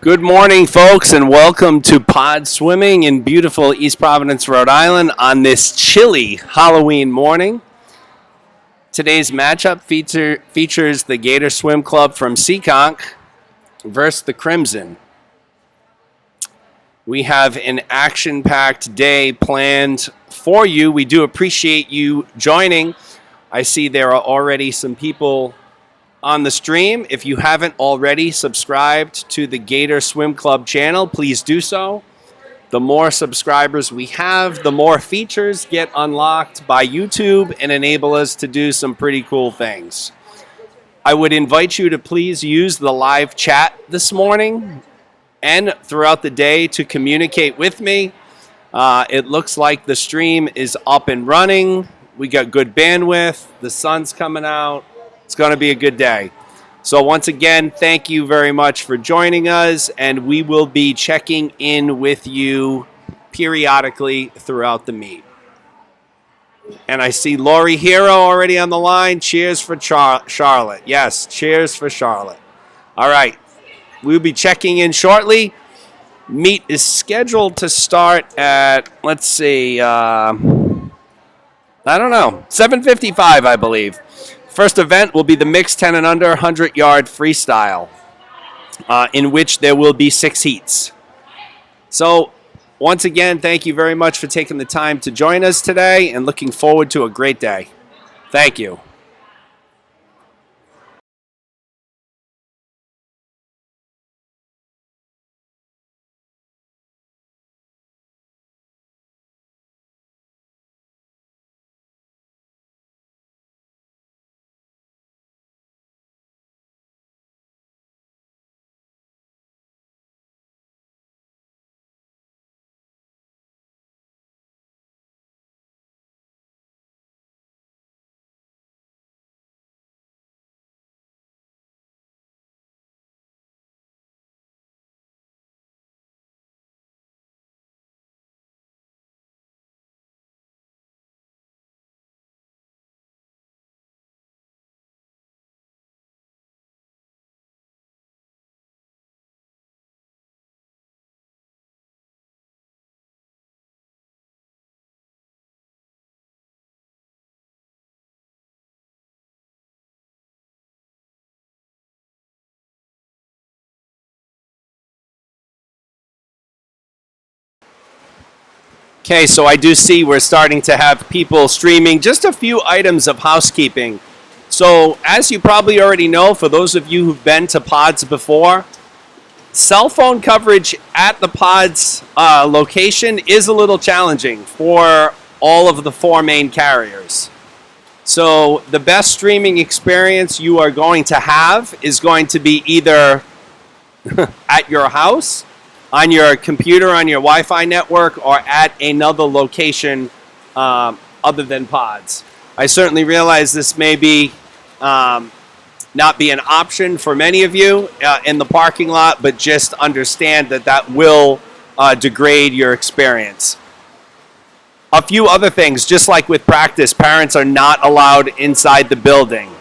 Good morning, folks, and welcome to Pod Swimming in beautiful East Providence, Rhode Island on this chilly Halloween morning. Today's matchup features the Gator Swim Club from Seekonk versus the Crimson. We have an action-packed day planned for you. We do appreciate you joining. I see there are already some people on the stream. If you haven't already subscribed to the Gator Swim Club channel, please do so. The more subscribers we have, the more features get unlocked by YouTube and enable us to do some pretty cool things. I would invite you to please use the live chat this morning and throughout the day to communicate with me. It looks like the stream is up and running. We got good bandwidth. The sun's coming out. It's going to be a good day. So once again, thank you very much for joining us, and we will be checking in with you periodically throughout the meet. And I see Lori Hero already on the line. Cheers for Charlotte. Yes, cheers for Charlotte. All right, we'll be checking in shortly. Meet is scheduled to start at, let's see, I don't know, 7:55, I believe. First event will be the mixed 10 and under 100-yard freestyle, in which there will be 6 heats. So, once again, thank you very much for taking the time to join us today, and looking forward to a great day. Thank you. Okay, so I do see we're starting to have people streaming. Just a few items of housekeeping. So, as you probably already know, for those of you who've been to pods before, cell phone coverage at the pod's location is a little challenging for all of the 4 main carriers. So, the best streaming experience you are going to have is going to be either at your house, on your computer, on your Wi-Fi network, or at another location other than pods. I certainly realize this may be not be an option for many of you in the parking lot, but just understand that that will degrade your experience. A few other things, just like with practice, parents are not allowed inside the building.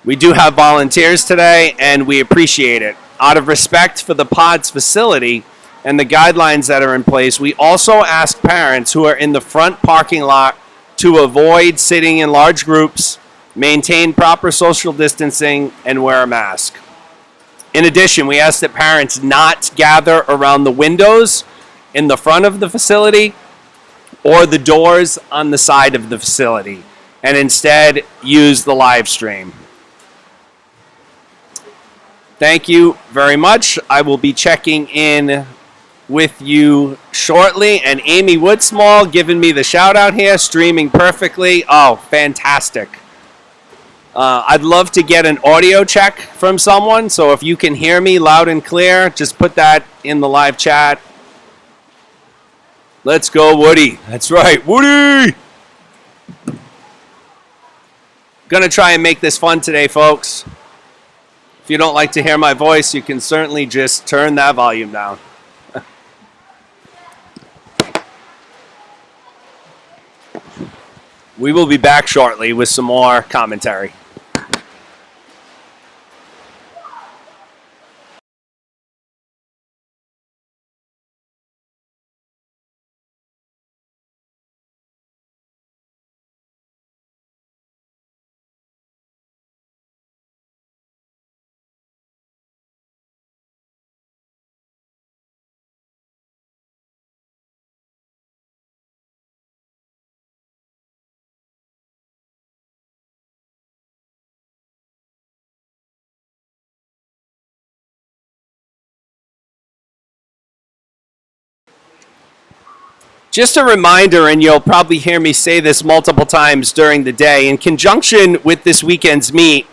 We do have volunteers today, and we appreciate it. Out of respect for the pod's facility and the guidelines that are in place, we also ask parents who are in the front parking lot to avoid sitting in large groups, maintain proper social distancing, and wear a mask. In addition, we ask that parents not gather around the windows in the front of the facility or the doors on the side of the facility, and instead use the live stream. Thank you very much. I will be checking in with you shortly. And Amy Woodsmall giving me the shout out here, streaming perfectly. Oh, fantastic. I'd love to get an audio check from someone. So if you can hear me loud and clear, just put that in the live chat. Let's go, Woody. That's right, Woody. Gonna try and make this fun today, folks. If you don't like to hear my voice, you can certainly just turn that volume down. We will be back shortly with some more commentary. Just a reminder, and you'll probably hear me say this multiple times during the day, in conjunction with this weekend's meet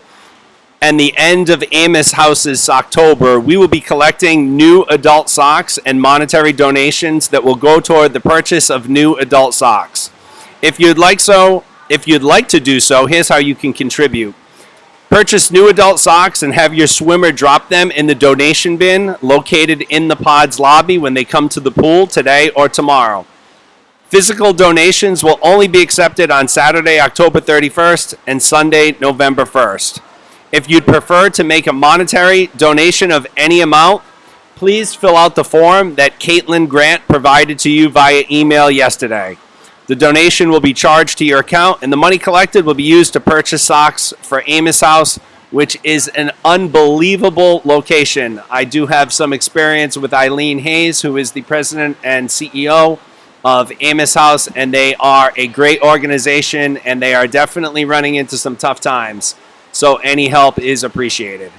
and the end of Amos House's Socktober, we will be collecting new adult socks and monetary donations that will go toward the purchase of new adult socks. If you'd like to do so, here's how you can contribute. Purchase new adult socks and have your swimmer drop them in the donation bin located in the pod's lobby when they come to the pool today or tomorrow. Physical donations will only be accepted on Saturday, October 31st and Sunday, November 1st. If you'd prefer to make a monetary donation of any amount, please fill out the form that Caitlin Grant provided to you via email yesterday. The donation will be charged to your account, and the money collected will be used to purchase socks for Amos House, which is an unbelievable location. I do have some experience with Eileen Hayes, who is the president and CEO of Amos House, and they are a great organization, and they are definitely running into some tough times. So any help is appreciated.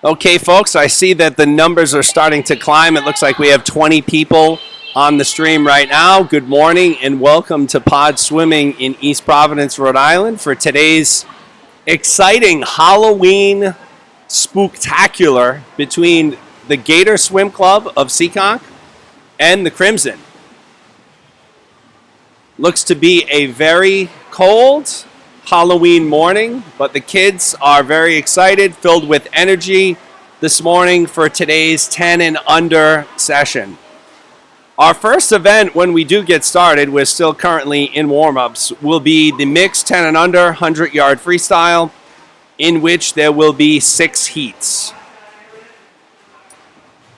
Okay, folks, I see that the numbers are starting to climb. It looks like we have 20 people on the stream right now. Good morning and welcome to Pod Swimming in East Providence, Rhode Island for today's exciting Halloween spooktacular between the Gator Swim Club of Seekonk and the Crimson. Looks to be a very cold Halloween morning, but the kids are very excited, filled with energy this morning for today's 10 and under session. Our first event, when we do get started, we're still currently in warm-ups, will be the mixed 10 and under 100-yard freestyle, in which there will be 6 heats.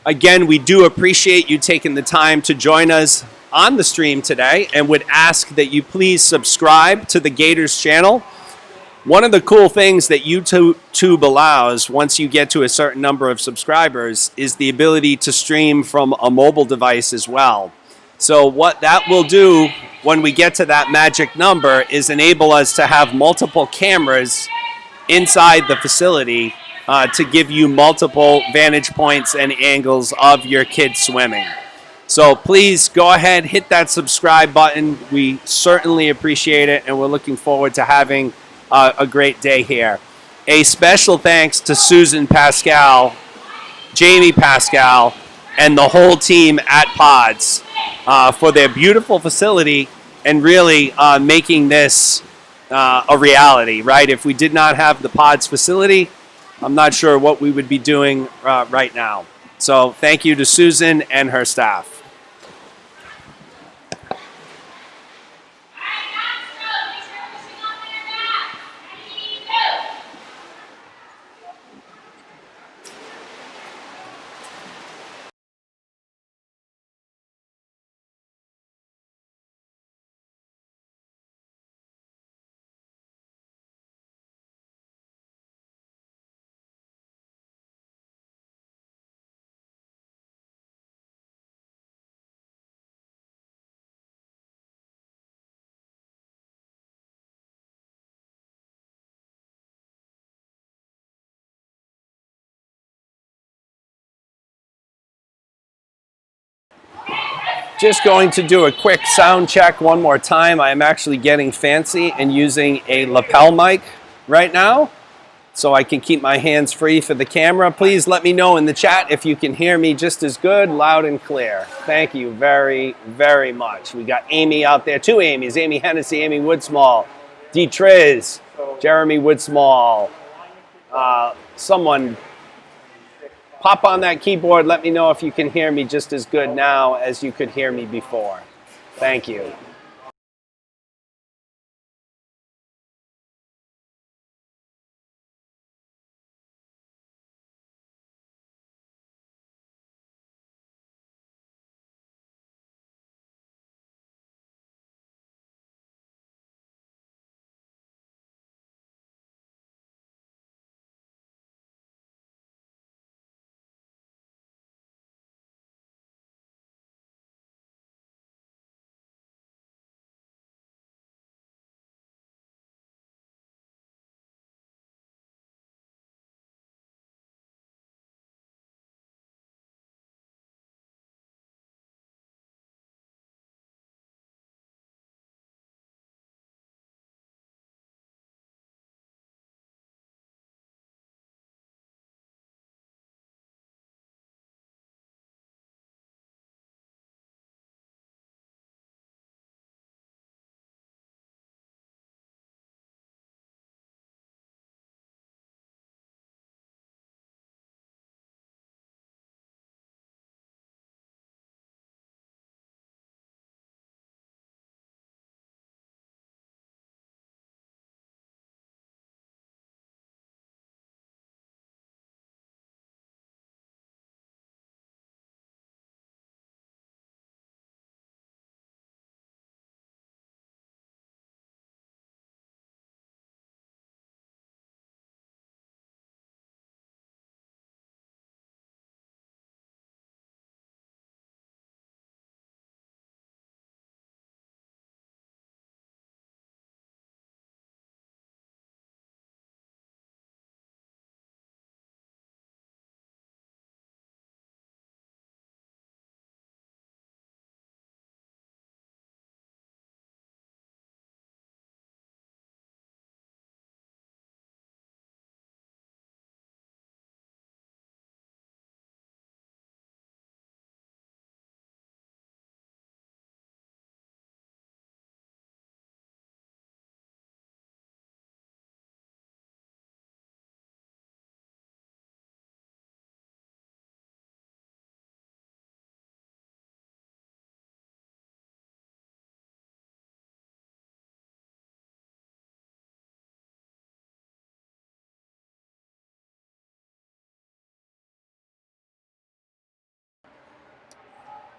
Again, we do appreciate you taking the time to join us on the stream today and would ask that you please subscribe to the Gators channel. One of the cool things that YouTube allows once you get to a certain number of subscribers is the ability to stream from a mobile device as well. So what that will do when we get to that magic number is enable us to have multiple cameras inside the facility to give you multiple vantage points and angles of your kids swimming. So please go ahead, hit that subscribe button. We certainly appreciate it, and we're looking forward to having a great day here. A special thanks to Susan Pascal, Jamie Pascal, and the whole team at Pods for their beautiful facility and really making this a reality, right? If we did not have the Pods facility, I'm not sure what we would be doing right now. So thank you to Susan and her staff. Just going to do a quick sound check one more time. I am actually getting fancy and using a lapel mic right now, so I can keep my hands free for the camera. Please let me know in the chat if you can hear me just as good, loud and clear. Thank you very, very much. We got Amy out there, 2 Amy's, Amy Hennessy, Amy Woodsmall, D. Triz, Jeremy Woodsmall, someone pop on that keyboard. Let me know if you can hear me just as good now as you could hear me before. Thank you.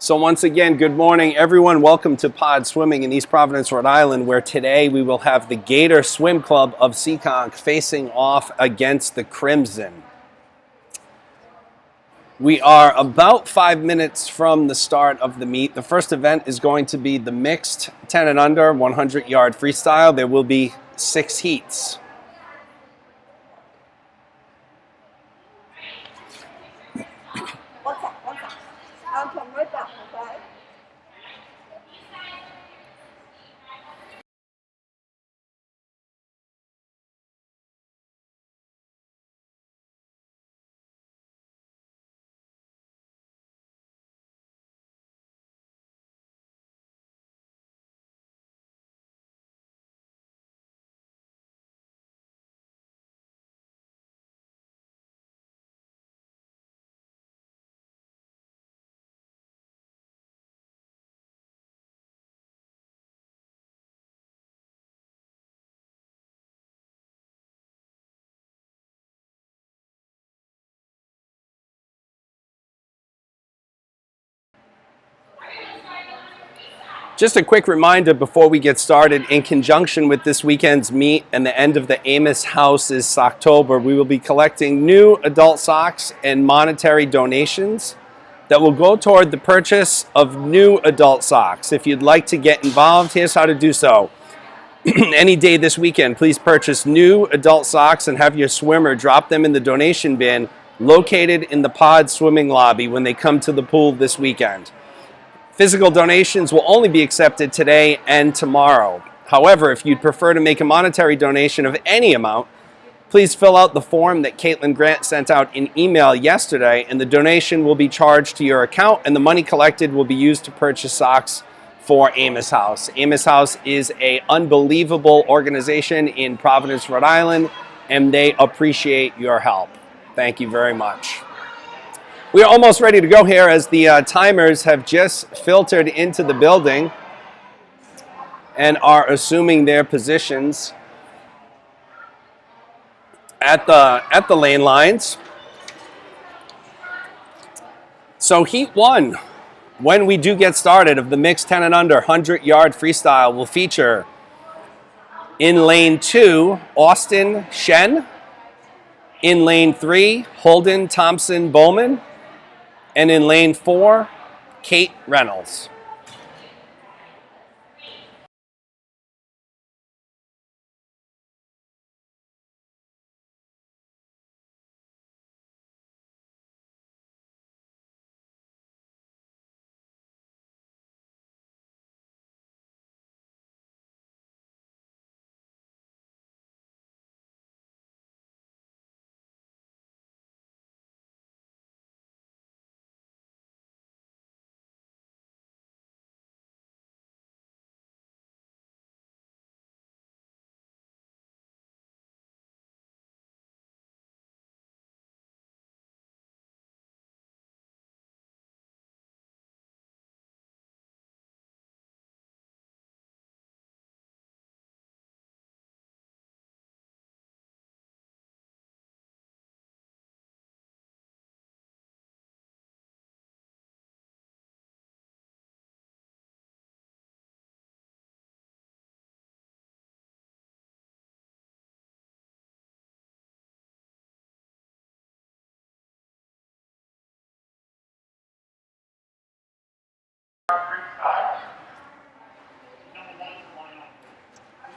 So once again, good morning, everyone. Welcome to Pod Swimming in East Providence, Rhode Island, where today we will have the Gator Swim Club of Seekonk facing off against the Crimson. We are about 5 minutes from the start of the meet. The first event is going to be the mixed 10 and under 100-yard freestyle. There will be 6 heats. I'll come right back, okay? Just a quick reminder before we get started, in conjunction with this weekend's meet and the end of the Amos House's Socktober, we will be collecting new adult socks and monetary donations that will go toward the purchase of new adult socks. If you'd like to get involved, here's how to do so. Any day this weekend, please purchase new adult socks and have your swimmer drop them in the donation bin located in the pod swimming lobby when they come to the pool this weekend. Physical donations will only be accepted today and tomorrow. However, if you'd prefer to make a monetary donation of any amount, please fill out the form that Caitlin Grant sent out in email yesterday, and the donation will be charged to your account, and the money collected will be used to purchase socks for Amos House. Amos House is an unbelievable organization in Providence, Rhode Island, and they appreciate your help. Thank you very much. We are almost ready to go here as the timers have just filtered into the building and are assuming their positions at the lane lines. So heat 1, when we do get started, of the mixed 10 and under 100-yard freestyle will feature in lane 2, Austin Shen, in lane 3, Holden Thompson Bowman, and in lane 4, Kate Reynolds.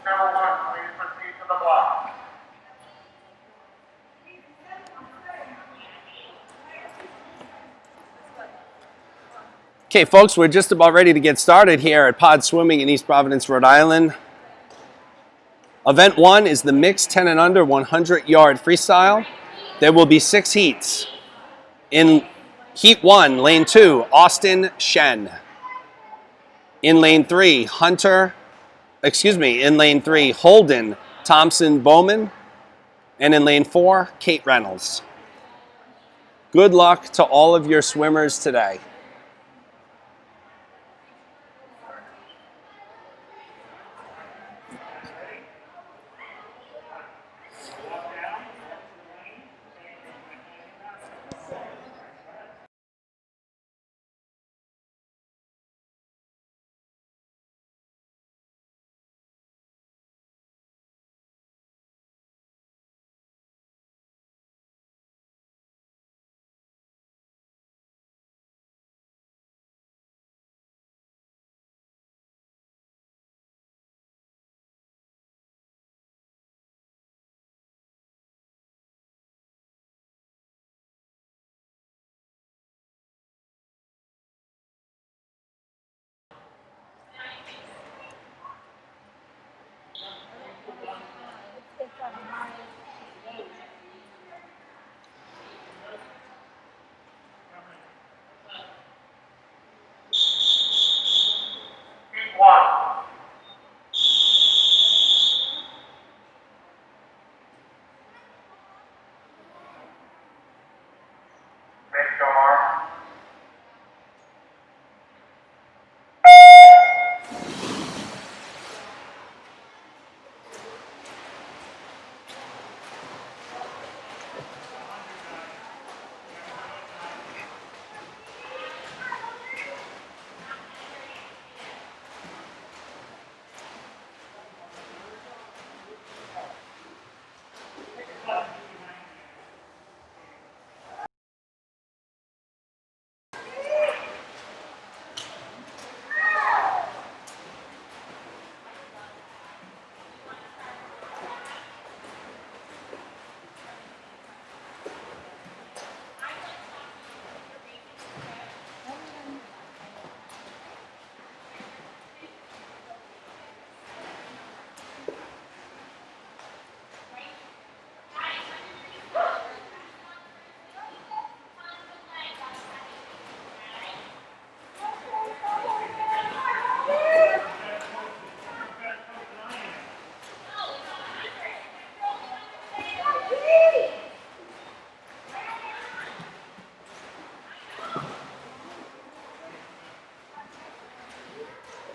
Number 1, please proceed to the block. Okay, folks, we're just about ready to get started here at Pod Swimming in East Providence, Rhode Island. Event 1 is the mixed 10 and under 100-yard freestyle. There will be 6 heats. In heat 1, lane 2, Austin Shen. In lane 3, in lane 3, Holden Thompson Bowman. And in lane 4, Kate Reynolds. Good luck to all of your swimmers today.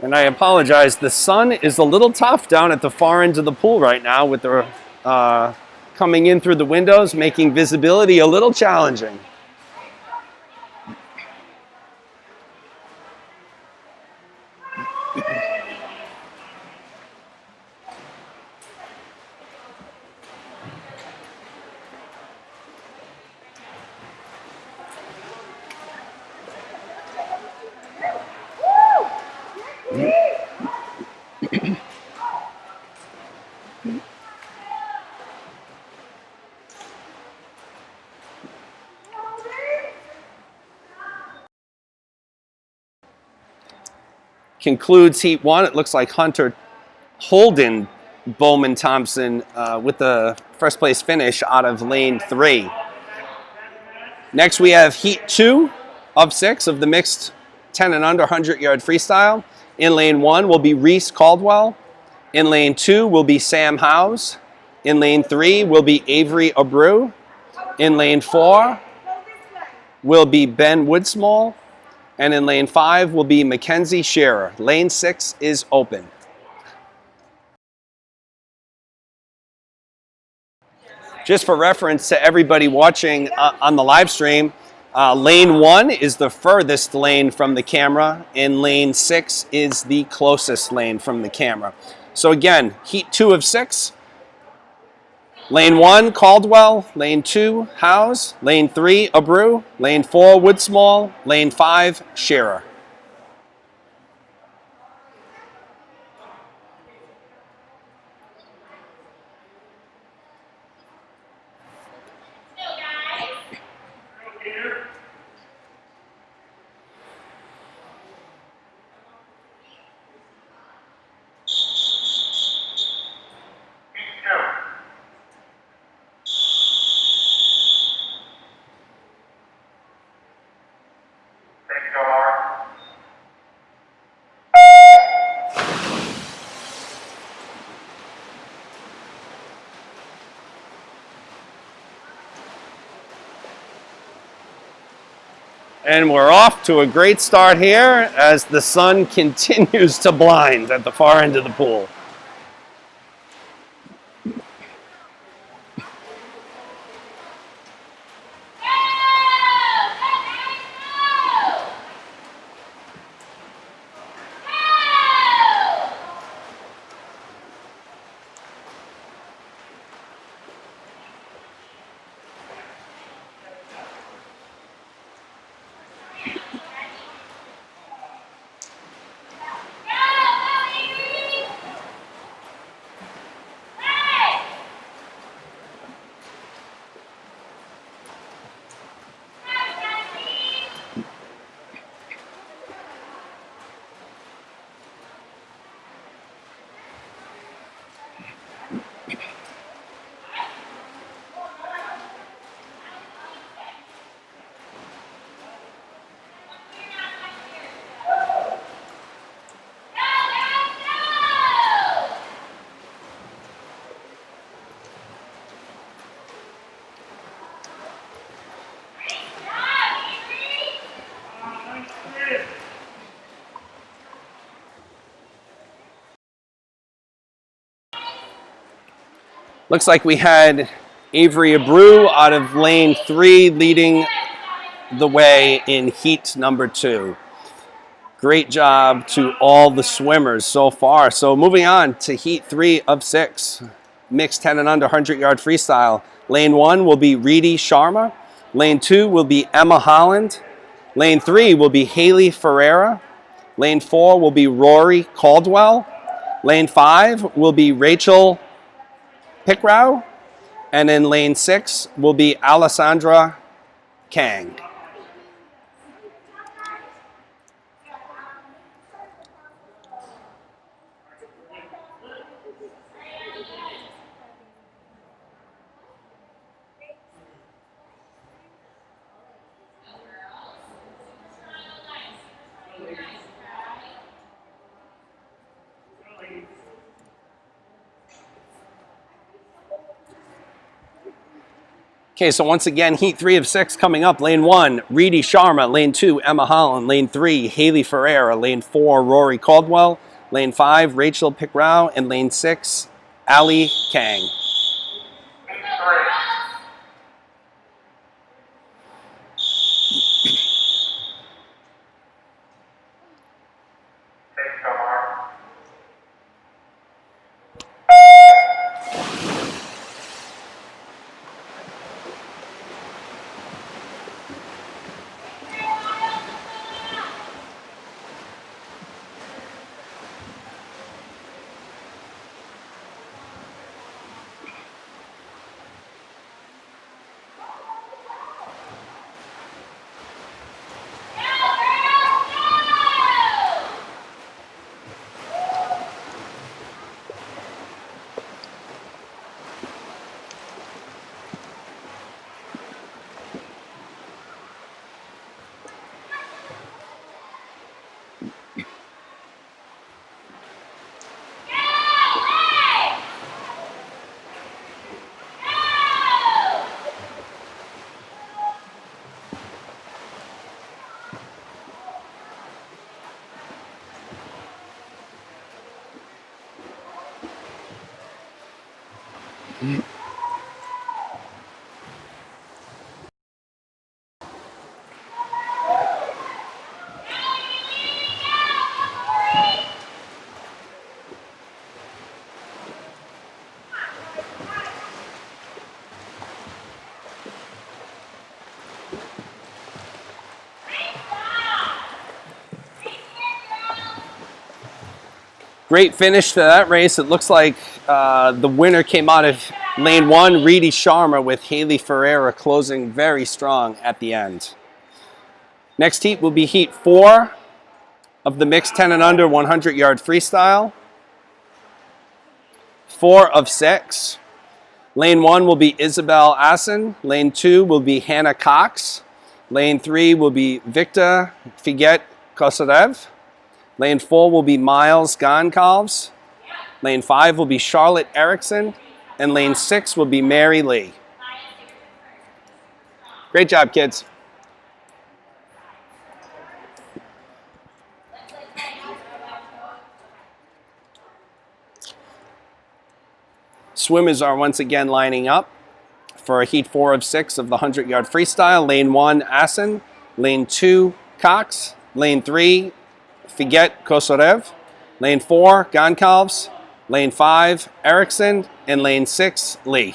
And I apologize, the sun is a little tough down at the far end of the pool right now with the coming in through the windows, making visibility a little challenging. Concludes heat one. It looks like Hunter Holden Bowman Thompson with the first place finish out of lane 3. Next we have heat 2 of 6 of the mixed 10 and under 100-yard freestyle. In lane 1 will be Reese Caldwell. In lane 2 will be Sam Howes. In lane 3 will be Avery Abreu. In lane 4 will be Ben Woodsmall. And in lane 5 will be Mackenzie Shearer. Lane 6 is open. Just for reference to everybody watching on the live stream, lane 1 is the furthest lane from the camera, and lane 6 is the closest lane from the camera. So again, heat 2 of 6. Lane 1, Caldwell. Lane 2, Howes. Lane 3, Abreu. Lane 4, Woodsmall. Lane 5, Shearer. And we're off to a great start here as the sun continues to blind at the far end of the pool. Looks like we had Avery Abreu out of lane 3 leading the way in heat number 2. Great job to all the swimmers so far. So moving on to heat 3 of 6, mixed 10 and under 100-yard freestyle. Lane 1 will be Reedy Sharma. Lane 2 will be Emma Holland. Lane 3 will be Haley Ferreira. Lane 4 will be Rory Caldwell. Lane 5 will be Rachel Pickrao. And in lane 6 will be Alessandra Kang. Okay, so once again, heat 3 of 6 coming up. Lane 1, Reedy Sharma. Lane 2, Emma Holland. Lane 3, Haley Ferreira. Lane 4, Rory Caldwell. Lane 5, Rachel Pickrao. And lane 6, Ali Kang. Heat 3. Take the mark. Great finish to that race. It looks like the winner came out of lane 1, Reedy Sharma, with Haley Ferreira closing very strong at the end. Next heat will be heat 4 of the mixed 10 and under 100-yard freestyle. 4 of 6. Lane 1 will be Isabel Assen. Lane 2 will be Hannah Cox. Lane 3 will be Victor Figet Kosarev. Lane 4 will be Miles Goncalves. Lane 5 will be Charlotte Erickson. And lane 6 will be Mary Lee. Great job, kids. Swimmers are once again lining up for heat 4 of 6 of the 100-yard freestyle. Lane 1, Assen. Lane 2, Cox. Lane 3, Figet Kosarev. Lane 4, Goncalves. Lane 5, Erickson. And lane 6, Lee.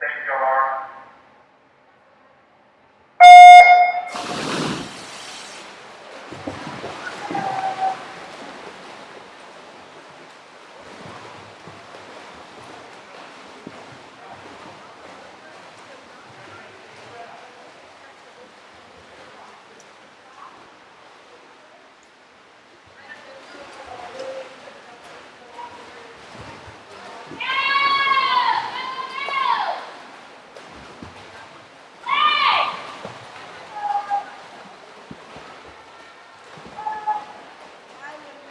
Take the mark.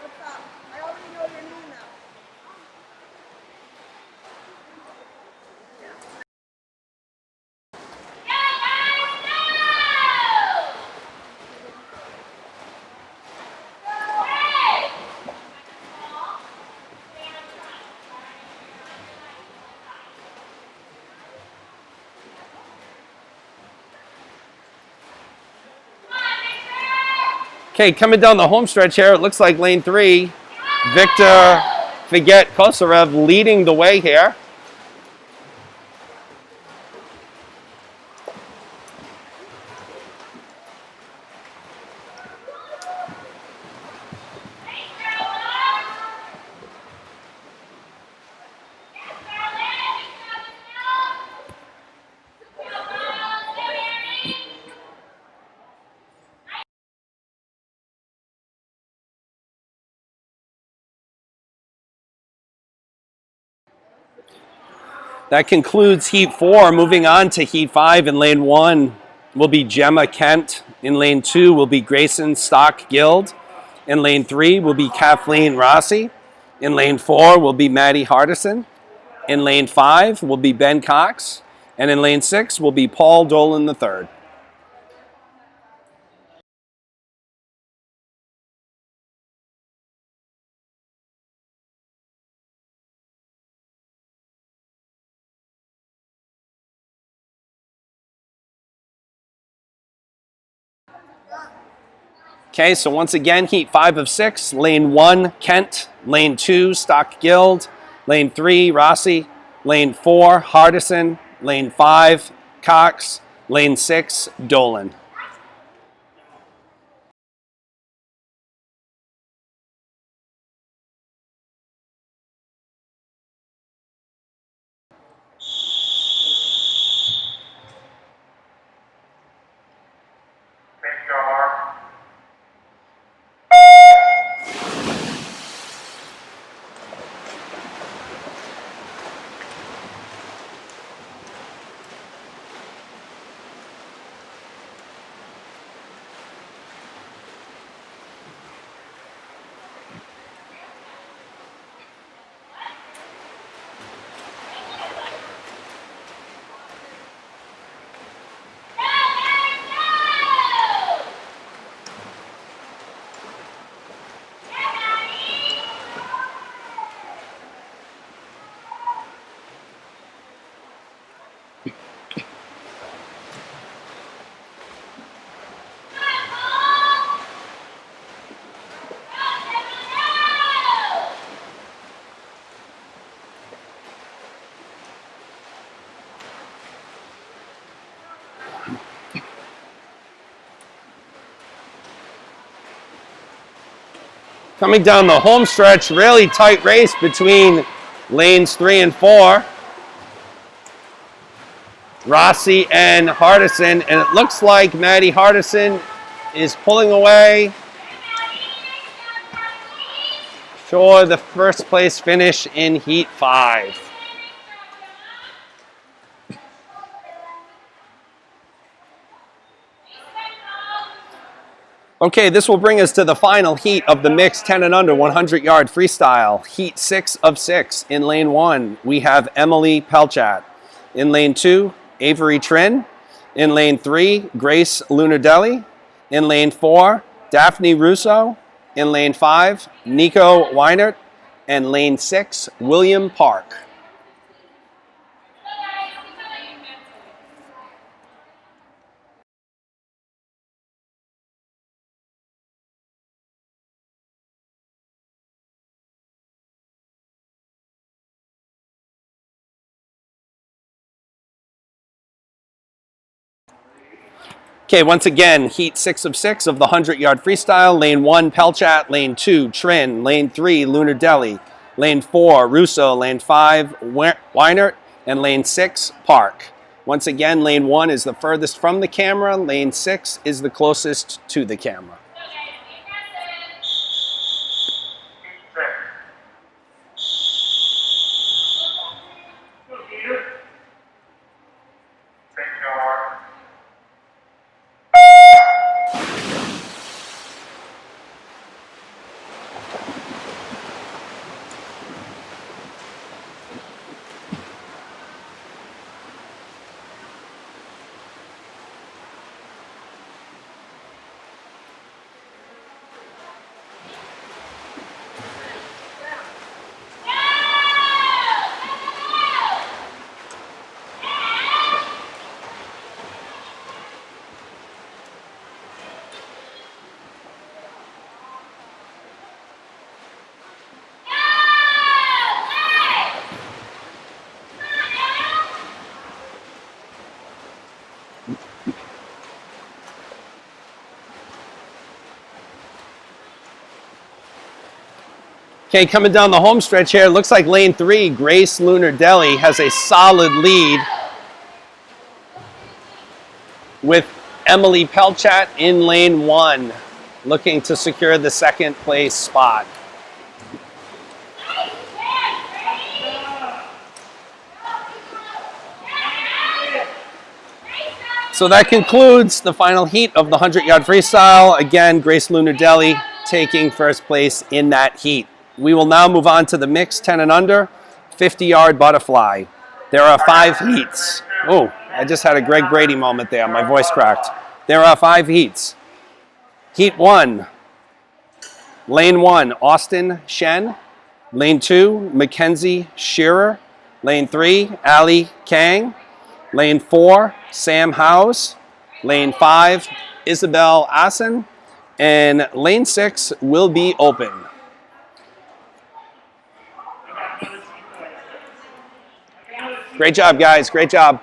What's up? I already know your name now. Okay, coming down the home stretch here, it looks like lane 3, Victor Figet Kosarev leading the way here. That concludes Heat 4. Moving on to Heat 5 in Lane 1 will be Gemma Kent. In Lane 2 will be Grayson Stock-Guild. In Lane 3 will be Kathleen Rossi. In Lane 4 will be Maddie Hardison. In Lane 5 will be Ben Cox. And in Lane 6 will be Paul Dolan III. Okay, so once again, Heat 5 of 6. Lane 1, Kent. Lane 2, Stock-Guild. Lane 3, Rossi. Lane 4, Hardison. Lane 5, Cox. Lane 6, Dolan. Thank you, Mark. Coming down the home stretch, really tight race between lanes 3 and 4. Rossi and Hardison, and it looks like Maddie Hardison is pulling away for the first place finish in Heat 5. Okay, this will bring us to the final heat of the mixed 10 and under 100-yard freestyle. Heat 6 of 6. In lane 1, we have Emily Pelchat. In lane 2, Avery Trin. In lane 3, Grace Lunardelli. In lane 4, Daphne Russo. In lane 5, Nico Weinert. And lane 6, William Park. Okay, once again, Heat 6 of 6 of the 100-yard freestyle. Lane 1, Pelchat. Lane 2, Trin. Lane 3, Lunardelli. Lane 4, Russo. Lane 5, Weinert. And lane 6, Park. Once again, lane 1 is the furthest from the camera. Lane 6 is the closest to the camera. Okay, coming down the home stretch here, looks like lane 3, Grace Lunardelli, has a solid lead with Emily Pelchat in lane 1, looking to secure the second place spot. So that concludes the final heat of the 100-yard freestyle. Again, Grace Lunardelli taking first place in that heat. We will now move on to the mixed 10 and under 50-yard butterfly. There are 5 heats. Oh, I just had a Greg Brady moment there. My voice cracked. There are 5 heats. Heat 1, Lane 1, Austin Shen. Lane 2, Mackenzie Shearer. Lane 3, Ali Kang. Lane 4, Sam Howes. Lane 5, Isabel Assen. And lane 6 will be open. Great job, guys. Great job.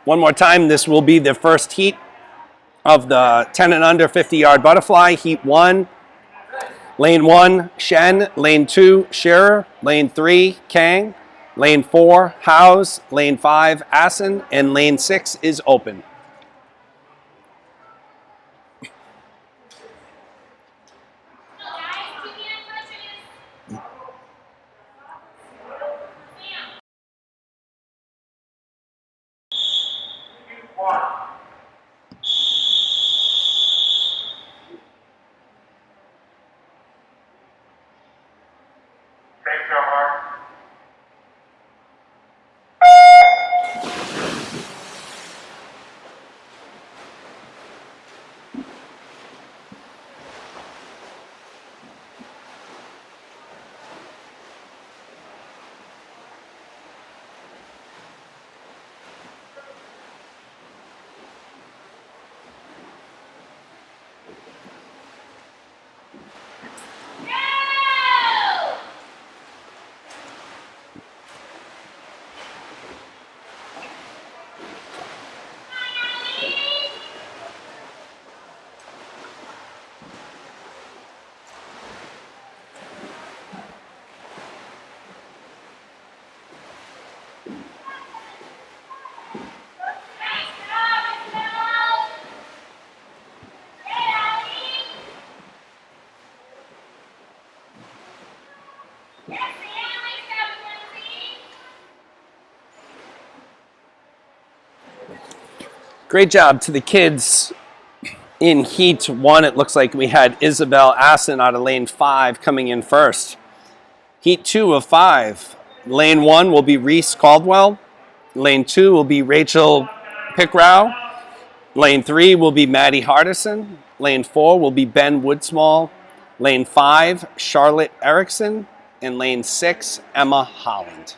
One more time, this will be the first heat of the 10 and under 50-yard butterfly. Heat 1, Lane 1, Shen. Lane 2, Shearer. Lane 3, Kang. Lane 4, Howes. Lane 5, Assen. And lane 6 is open. Take your mark. Great job to the kids in Heat 1. It looks like we had Isabel Assen out of lane 5 coming in first. Heat 2 of 5. Lane 1 will be Reese Caldwell. Lane 2 will be Rachel Pickrao. Lane 3 will be Maddie Hardison. Lane 4 will be Ben Woodsmall. Lane 5, Charlotte Erickson. And lane 6, Emma Holland.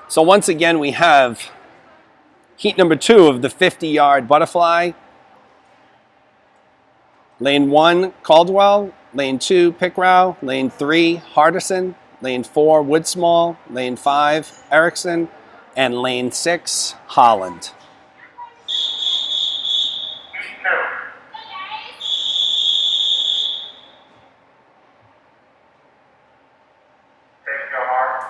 So once again, we have heat number 2 of the 50-yard butterfly. Lane 1, Caldwell. Lane 2, Pickrao. Lane 3, Hardison. Lane 4, Woodsmall. Lane 5, Erickson. And lane 6, Holland. Heat 2. Take your mark.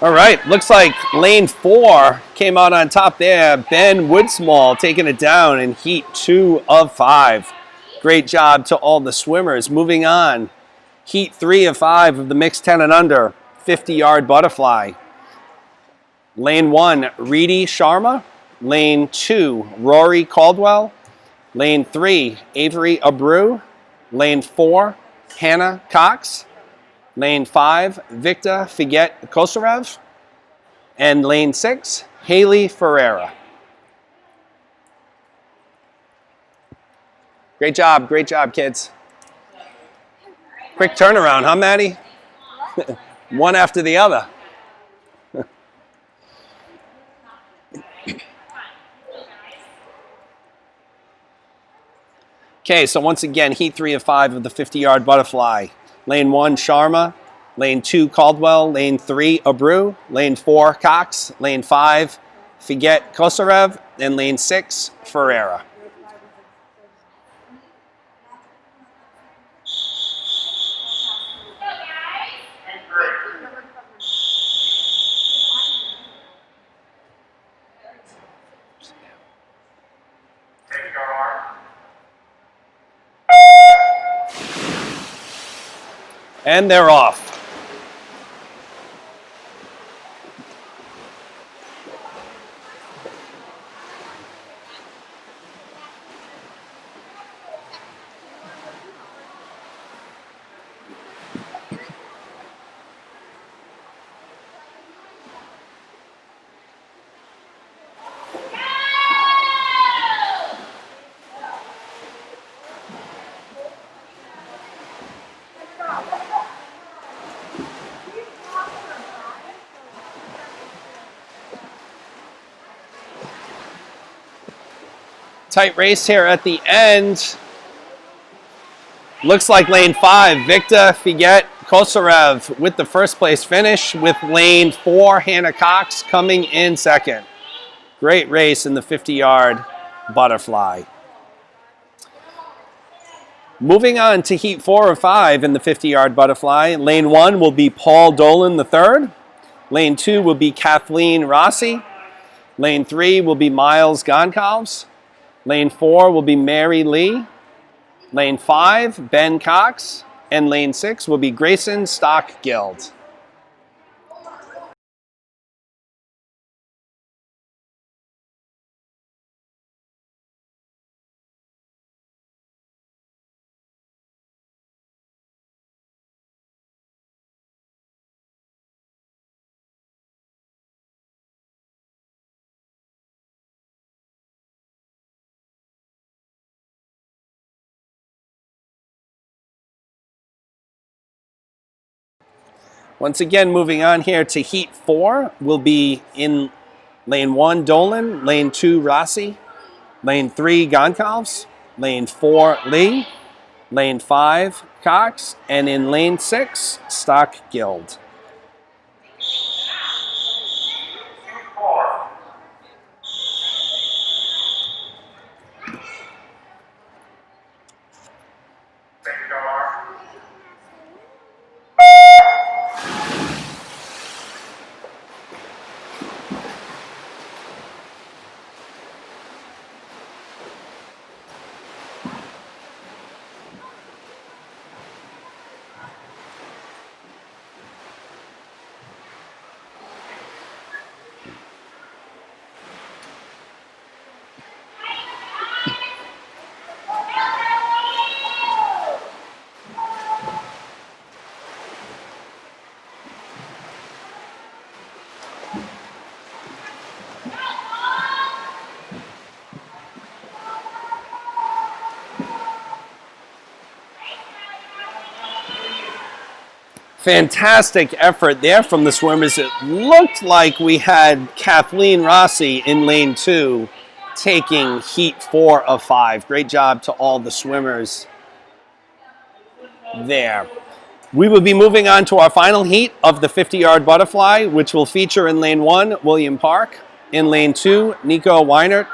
All right, looks like lane 4 came out on top there. Ben Woodsmall taking it down in heat 2 of 5. Great job to all the swimmers. Moving on, heat 3 of 5 of the mixed 10 and under, 50-yard butterfly. Lane 1, Reedy Sharma. Lane 2, Rory Caldwell. Lane 3, Avery Abreu. Lane 4, Hannah Cox. Lane 5, Victor Figet Kosarev. And lane 6, Haley Ferreira. Great job, kids. Quick turnaround, huh, Maddie? One after the other. Okay, so once again, heat 3 of 5 of the 50-yard butterfly. Lane 1, Sharma. Lane 2, Caldwell. Lane 3, Abreu. Lane 4, Cox. Lane 5, Figet Kosarev. And lane 6, Ferreira. And they're off. Tight race here at the end. Looks like lane 5, Victor Figet Kosarev with the first place finish, with lane 4, Hannah Cox coming in second. Great race in the 50-yard butterfly. Moving on to heat 4 of 5 in the 50-yard butterfly. Lane 1 will be Paul Dolan III. Lane 2 will be Kathleen Rossi. Lane 3 will be Miles Goncalves. Lane 4 will be Mary Lee. Lane 5, Ben Cox. And lane 6 will be Grayson Stock-Guild. Once again, moving on here to heat 4 will be in lane 1, Dolan, lane 2, Rossi, lane 3, Goncalves, lane 4, Lee, lane 5, Cox, and in lane 6, Stock-Guild. Fantastic effort there from the swimmers. It looked like we had Kathleen Rossi in lane 2 taking heat 4 of 5. Great job to all the swimmers there. We will be moving on to our final heat of the 50-yard butterfly, which will feature in lane 1, William Park. In lane 2, Nico Weinert.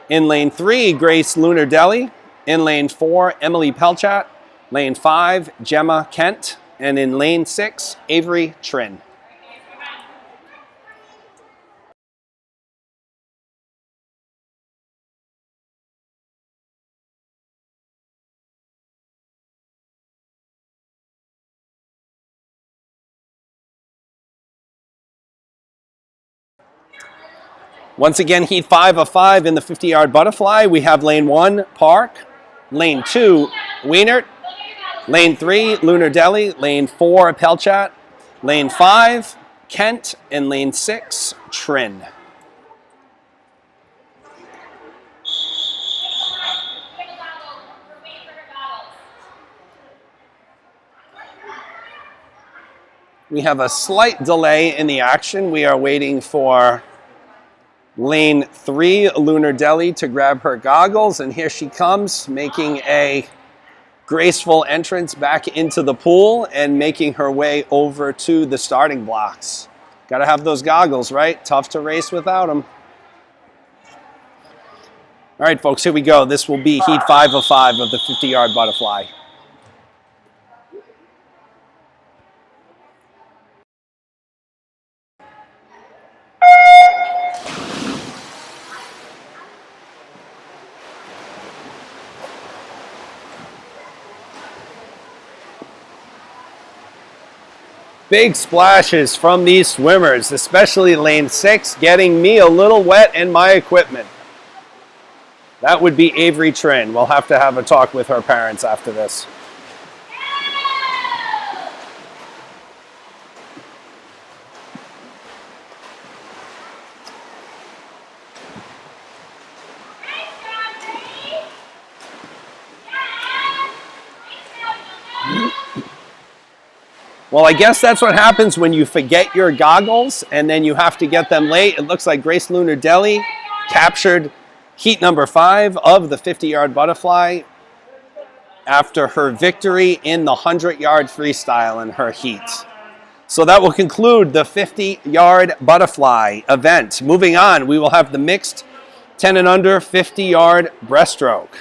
In lane 3, Grace Lunardelli. In lane 4, Emily Pelchat. Lane 5, Gemma Kent. And in lane 6, Avery Trin. Once again, heat 5 of 5 in the 50-yard butterfly. We have lane 1, Park. Lane 2, Wienert. Lane 3, Lunar Deli. Lane 4, Pelchat. Lane 5, Kent. And lane 6, Trin. We have a slight delay in the action. We are waiting for lane 3, Lunar Deli, to grab her goggles. And here she comes, making a graceful entrance back into the pool and making her way over to the starting blocks. Got to have those goggles, right? Tough to race without them. All right, folks, here we go. This will be heat 5 of 5 of the 50-yard butterfly. Big splashes from these swimmers, especially lane 6, getting me a little wet in my equipment. That would be Avery Trin. We'll have to have a talk with her parents after this. Well, I guess that's what happens when you forget your goggles and then you have to get them late. It looks like Grace Lunar Deli captured heat number 5 of the 50-yard butterfly after her victory in the 100-yard freestyle in her heat. So that will conclude the 50-yard butterfly event. Moving on, we will have the mixed 10 and under 50-yard breaststroke.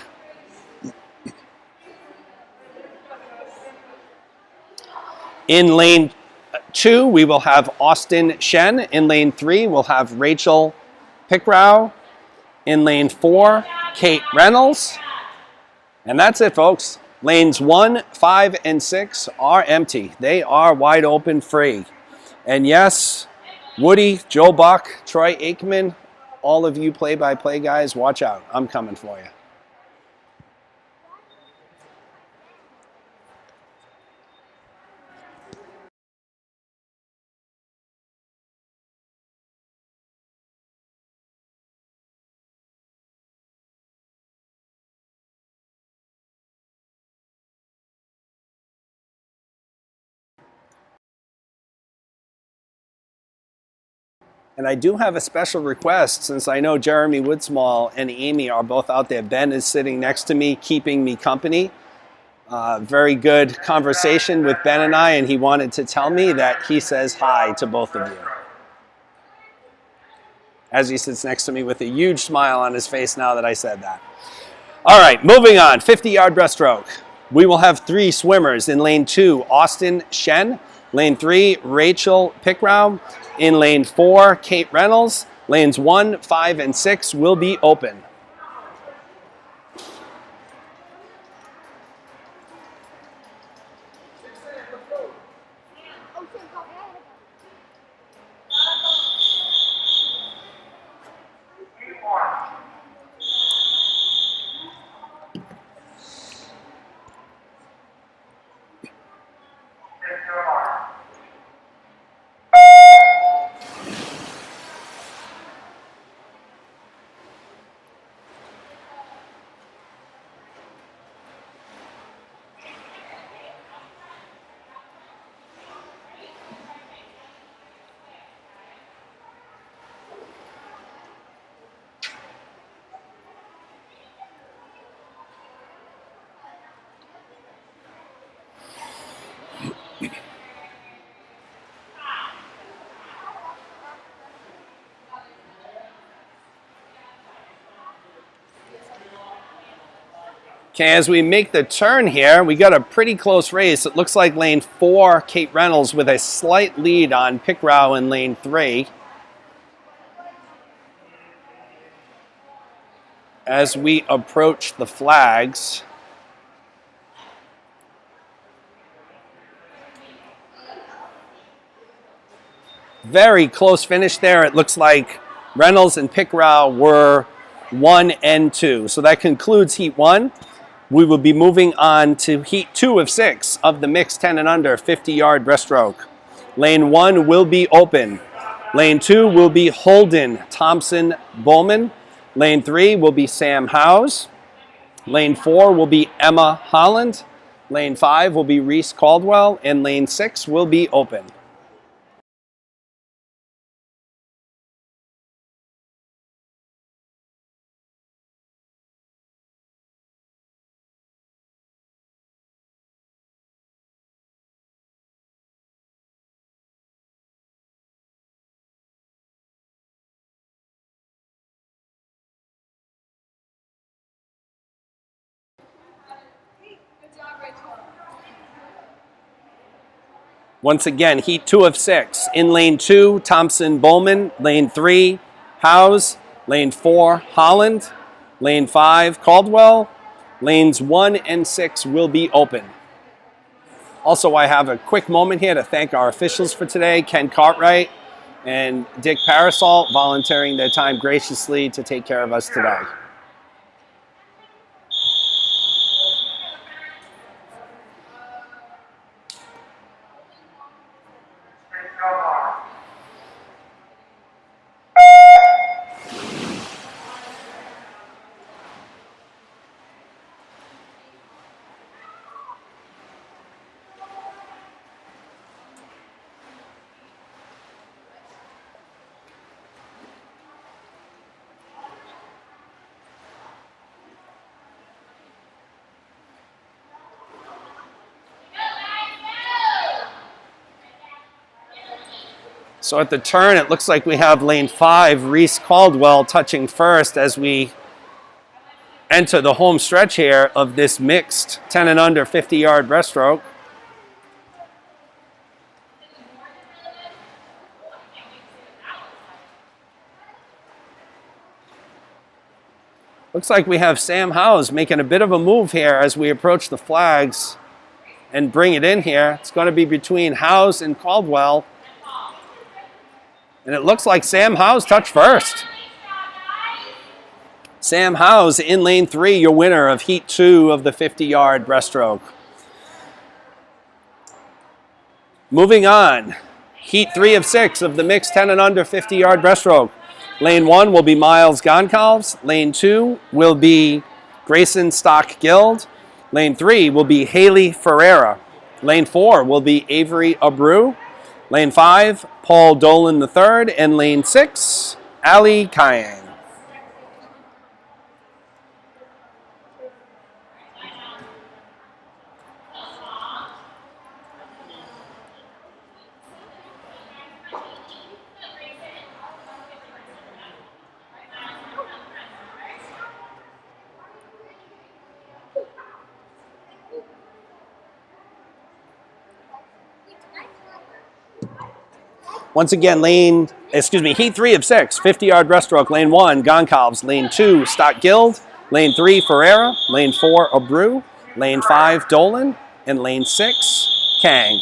In lane 2, we will have Austin Shen. In lane 3, we'll have Rachel Pickrao. In lane 4, Kate Reynolds. And that's it, folks. Lanes 1, 5, and 6 are empty. They are wide open free. And yes, Woody, Joe Buck, Troy Aikman, all of you play-by-play guys, watch out. I'm coming for you. And I do have a special request, since I know Jeremy Woodsmall and Amy are both out there. Ben is sitting next to me, keeping me company. Very good conversation with Ben and I, and he wanted to tell me that he says hi to both of you. As he sits next to me with a huge smile on his face now that I said that. All right, moving on, 50-yard breaststroke. We will have 3 swimmers. In lane 2, Austin Shen. Lane 3, Rachel Pickrao. In lane 4, Kate Reynolds. Lanes 1, 5, and 6 will be open. Okay, as we make the turn here, we got a pretty close race. It looks like lane 4, Kate Reynolds, with a slight lead on Pickrao in lane 3. As we approach the flags, very close finish there. It looks like Reynolds and Pickrell were 1 and 2. So that concludes Heat 1. We will be moving on to Heat 2 of 6 of the mixed 10 and under 50-yard breaststroke. Lane 1 will be open. Lane 2 will be Holden Thompson Bowman. Lane 3 will be Sam Howes. Lane 4 will be Emma Holland. Lane 5 will be Reese Caldwell. And lane 6 will be open. Once again, Heat 2 of 6. In lane 2, Thompson Bowman. Lane 3, Howes. Lane 4, Holland. Lane 5, Caldwell. Lanes 1 and 6 will be open. Also, I have a quick moment here to thank our officials for today, Ken Cartwright and Dick Parasol, volunteering their time graciously to take care of us today. So at the turn, it looks like we have lane 5, Reese Caldwell, touching first as we enter the home stretch here of this mixed 10 and under 50-yard breaststroke. Looks like we have Sam Howes making a bit of a move here as we approach the flags and bring it in here. It's going to be between Howes and Caldwell. And it looks like Sam Howes touched first. Sam Howes in lane 3, your winner of Heat 2 of the 50-yard breaststroke. Moving on, Heat 3 of 6 of the mixed 10 and under 50-yard breaststroke. Lane 1 will be Miles Goncalves. Lane 2 will be Grayson Stock-Guild. Lane 3 will be Haley Ferreira. Lane 4 will be Avery Abreu. Lane 5, Paul Dolan III. And lane 6, Ali Kayang. Once again, Heat 3 of 6, 50-yard breaststroke. Lane 1, Goncalves. Lane 2, Stock-Guild. Lane 3, Ferreira. Lane 4, Abreu. Lane 5, Dolan. And lane 6, Kang.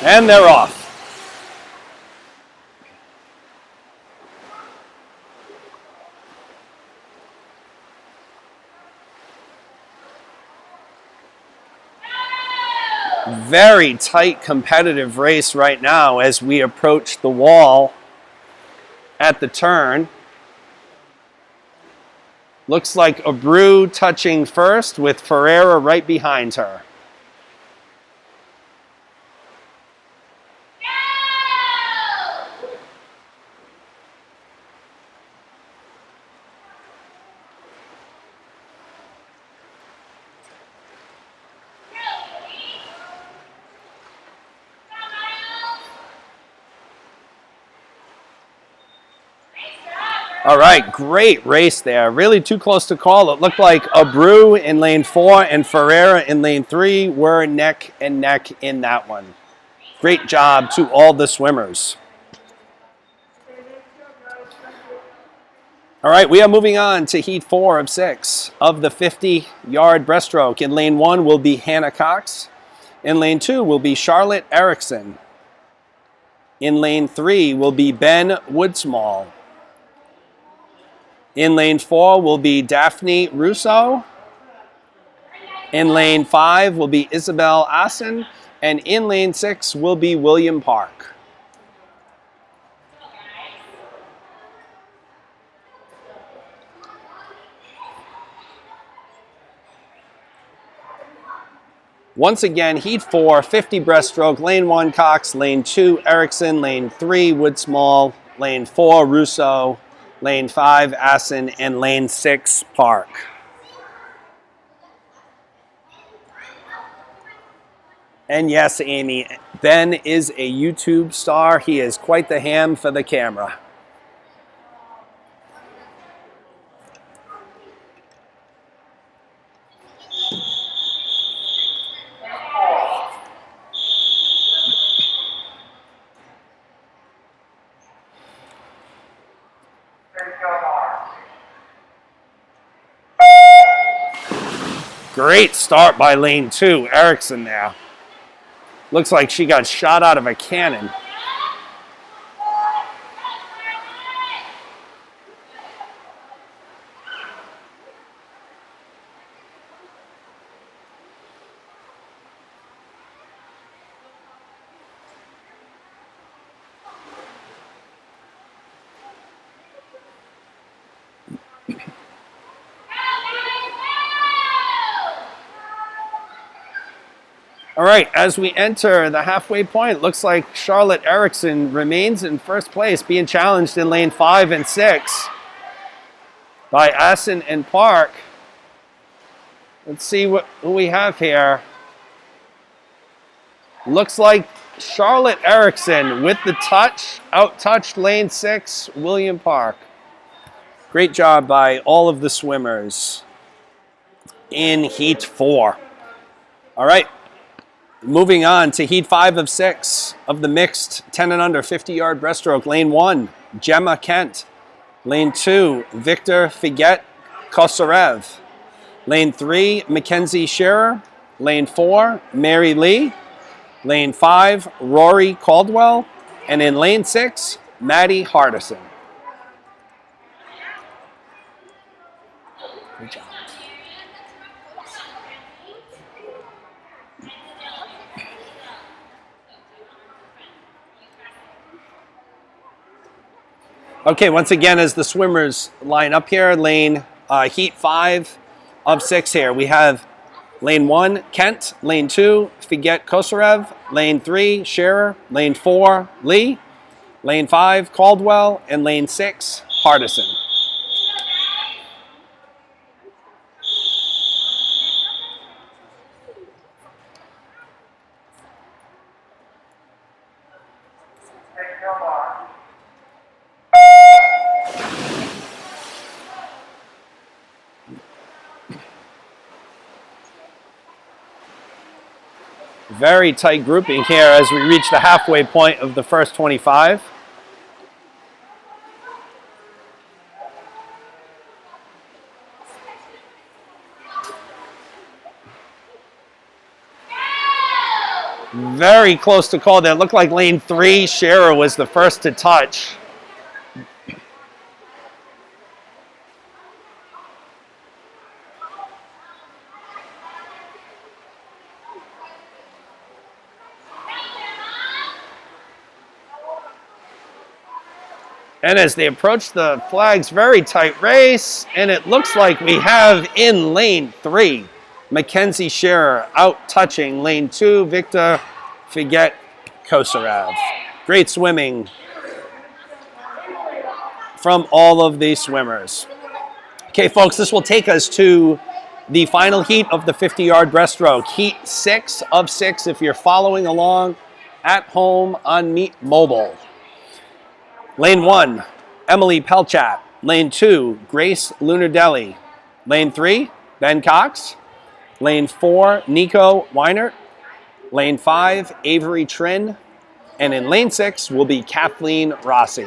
And they're off. Very tight competitive race right now as we approach the wall at the turn. Looks like Abreu touching first with Ferreira right behind her. All right, great race there. Really too close to call. It looked like Abreu in lane 4 and Ferreira in lane 3 were neck and neck in that one. Great job to all the swimmers. All right, we are moving on to heat 4 of 6 of the 50-yard breaststroke. In lane 1 will be Hannah Cox. In lane 2 will be Charlotte Erickson. In lane 3 will be Ben Woodsmall. In lane 4 will be Daphne Russo. In lane 5 will be Isabel Assen. And in lane 6 will be William Park. Once again, heat 4, 50 breaststroke, lane 1 Cox, lane 2 Erickson, lane 3 Woodsmall, lane 4 Russo, lane 5 Assen, and lane 6 Park. And yes, Amy, Ben is a YouTube star. He is quite the ham for the camera. Great start by lane 2, Erickson there. Looks like she got shot out of a cannon. All right, as we enter the halfway point, looks like Charlotte Erickson remains in first place, being challenged in lane 5 and 6 by Assen and Park. Let's see who we have here. Looks like Charlotte Erickson with the touch, out-touched lane 6, William Park. Great job by all of the swimmers in heat 4. All right. Moving on to heat 5 of 6 of the mixed 10 and under 50-yard breaststroke. Lane 1, Gemma Kent. Lane 2, Victor Figet Kosarev. Lane 3, Mackenzie Shearer. Lane 4, Mary Lee. Lane 5, Rory Caldwell. And in lane 6, Maddie Hardison. Good job. Okay, once again, as the swimmers line up here, heat 5 of 6 here. We have lane 1, Kent, lane 2, Figet Kosarev, lane 3, Shearer, lane 4, Lee, lane 5, Caldwell, and lane 6, Hardison. Very tight grouping here as we reach the halfway point of the first 25. Very close to call there. Looked like lane 3, Shearer, was the first to touch. And as they approach the flags, very tight race. And it looks like we have in lane 3, Mackenzie Shearer out touching lane 2, Victor Figet Kosarev. Great swimming from all of these swimmers. Okay, folks, this will take us to the final heat of the 50-yard breaststroke. Heat 6 of 6 if you're following along at home on Meet Mobile. Lane 1, Emily Pelchat. Lane 2, Grace Lunardelli. Lane 3, Ben Cox. Lane 4, Nico Weinert. Lane 5, Avery Trin. And in lane 6 will be Kathleen Rossi.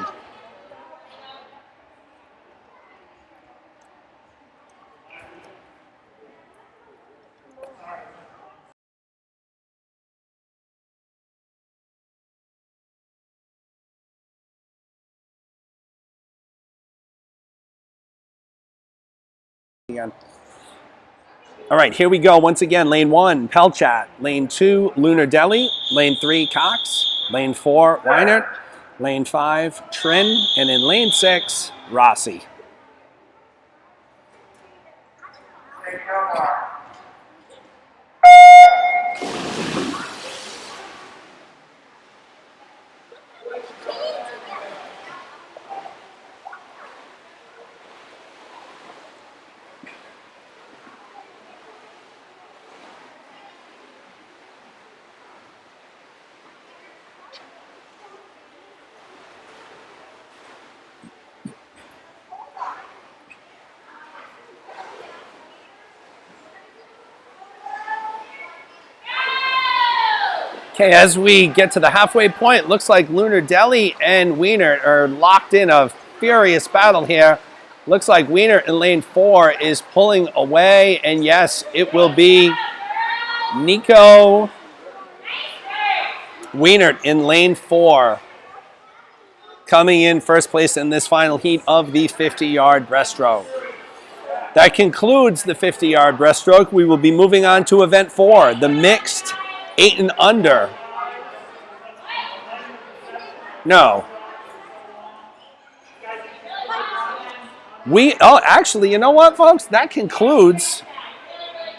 again. All right, here we go. Once again, lane 1, Pelchat. Lane 2, Lunar Deli. Lane 3, Cox. Lane 4, Weinert. Lane 5, Trin. And in lane 6, Rossi. Take your mark. Okay, as we get to the halfway point, looks like Lunar Deli and Wiener are locked in a furious battle here. Looks like Wiener in lane 4 is pulling away, and yes, it will be Nico Wiener in lane 4 coming in first place in this final heat of the 50-yard breaststroke. That concludes the 50-yard breaststroke. We will be moving on to event 4, the mixed 8 and under. No. Actually, you know what, folks? That concludes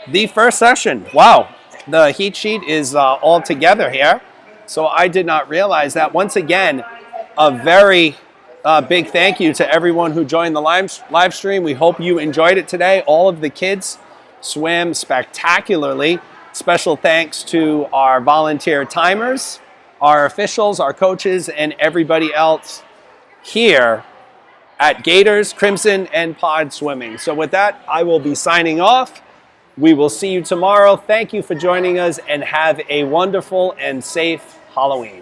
the first session. Wow. The heat sheet is all together here. So I did not realize that. Once again, a very big thank you to everyone who joined the live stream. We hope you enjoyed it today. All of the kids swam spectacularly. Special thanks to our volunteer timers, our officials, our coaches, and everybody else here at Gators, Crimson, and Pod Swimming. So with that, I will be signing off. We will see you tomorrow. Thank you for joining us, and have a wonderful and safe Halloween.